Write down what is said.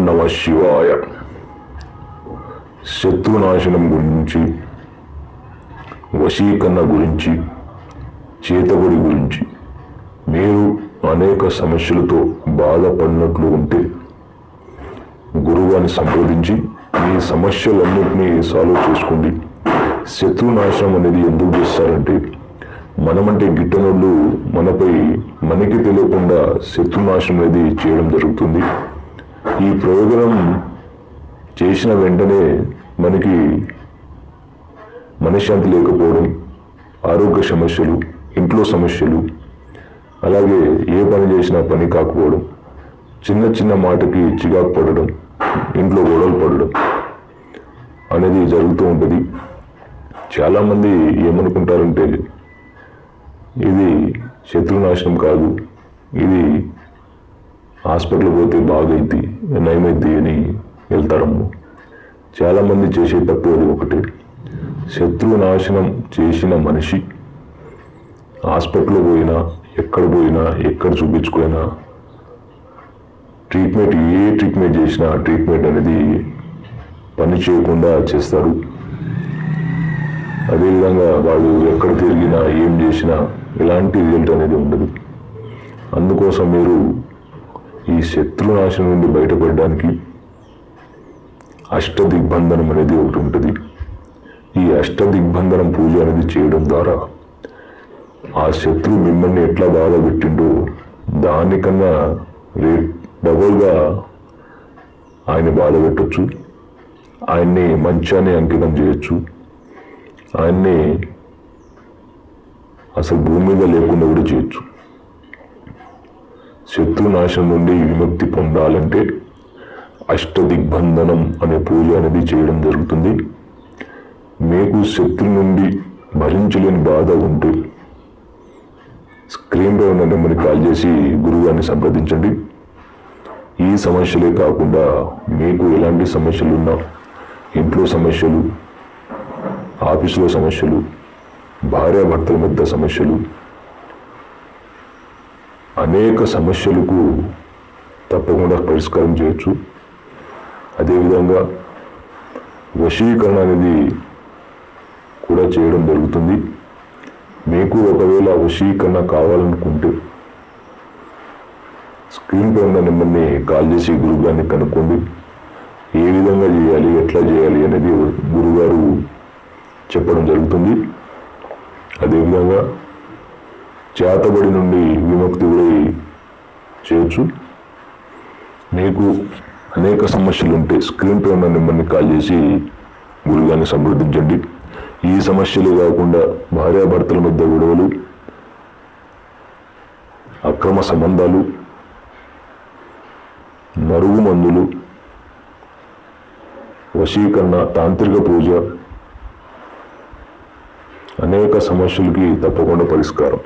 నమః శివాయ. శత్రునాశనం గురించి, వశీకరణ గురించి, చేతబడి గురించి మీరు అనేక సమస్యలతో బాధపడినట్లు ఉంటే గురువుని సంప్రదించి మీ సమస్యలన్నింటినీ సాల్వ్ చేసుకోండి. శత్రునాశనం అనేది ఎందుకు చేస్తారంటే, మనమంటే గిట్టనోళ్ళు మనకి తెలియకుండా శత్రునాశనం అనేది చేయడం జరుగుతుంది. ఈ ప్రయోగం చేసిన వెంటనే మనకి మనశ్శాంతి లేకపోవడం, ఆరోగ్య సమస్యలు, ఇంట్లో సమస్యలు, అలాగే ఏ పని చేసినా పని కాకపోవడం, చిన్న చిన్న మాటకి చికాకు పడడం, ఇంట్లో గొడవలు పడడం అనేది జరుగుతూ ఉంటుంది. చాలామంది ఏమనుకుంటారంటే ఇది శత్రునాశనం కాదు, ఇది హాస్పిటల్ పోతే బాగైద్ది, నయమైద్ది అని వెళ్తారమ్మ. చాలామంది చేసే తప్పు అది ఒకటి. శత్రునాశనం చేసిన మనిషి హాస్పిటల్ పోయినా, ఎక్కడ చూపించుకున్నా, ఏ ట్రీట్మెంట్ చేసినా ట్రీట్మెంట్ అనేది పని చేయకుండా చేస్తారు. అదేవిధంగా వాళ్ళు ఎక్కడ తిరిగినా, ఏం చేసినా ఎలాంటి రిజల్ట్ అనేది ఉండదు. అందుకోసం మీరు ఈ శత్రునాశనం నుండి బయటపడడానికి అష్టదిగ్బంధనం అనేది ఒకటి ఉంటుంది. ఈ అష్టదిగ్బంధనం పూజ అనేది చేయడం ద్వారా ఆ శత్రువు మిమ్మల్ని ఎట్లా బాధ పెట్టిండో దానికన్నా డబుల్గా ఆయన బాధ పెట్టచ్చు. ఆయన్ని మంచాన్ని అంకితం చేయొచ్చు. ఆయన్ని అసలు భూమి మీద లేకుండా కూడా చేయొచ్చు. శత్రునాశనం నుండి విముక్తి పొందాలంటే అష్టదిగ్బంధనం అనే పూజ అనేది చేయడం జరుగుతుంది. మీకు శత్రు నుండి భరించలేని బాధ ఉంటే స్క్రీన్లో ఉన్న నెంబర్ని కాల్ చేసి గురువుగారిని సంప్రదించండి. ఈ సమస్యలే కాకుండా మీకు ఎలాంటి సమస్యలు ఉన్నా, ఇంట్లో సమస్యలు, ఆఫీసులో సమస్యలు, భార్యాభర్తల మధ్య సమస్యలు, అనేక సమస్యలకు తప్పకుండా పరిష్కారం చేయొచ్చు. అదేవిధంగా వశీకరణ అనేది కూడా చేయడం జరుగుతుంది. మీకు ఒకవేళ వశీకరణ కావాలనుకుంటే స్క్రీన్పై ఉన్న నెంబర్ని కాల్ చేసి గురువుగారిని కనుక్కోండి. ఏ విధంగా చేయాలి, ఎట్లా చేయాలి అనేది గురువుగారు చెప్పడం జరుగుతుంది. అదేవిధంగా చేతబడి నుండి విముక్తి కూడా చేయొచ్చు. మీకు అనేక సమస్యలు ఉంటే స్క్రీన్పై ఉన్న నెంబర్ని కాల్ చేసి గురువుగారిని సంప్రదించండి. ఈ సమస్యలు కాకుండా భార్యాభర్తల మధ్య గొడవలు, అక్రమ సంబంధాలు, మరుగు మందులు, వశీకరణ, తాంత్రిక పూజ, అనేక సమస్యలకి తప్పకుండా పరిష్కారం.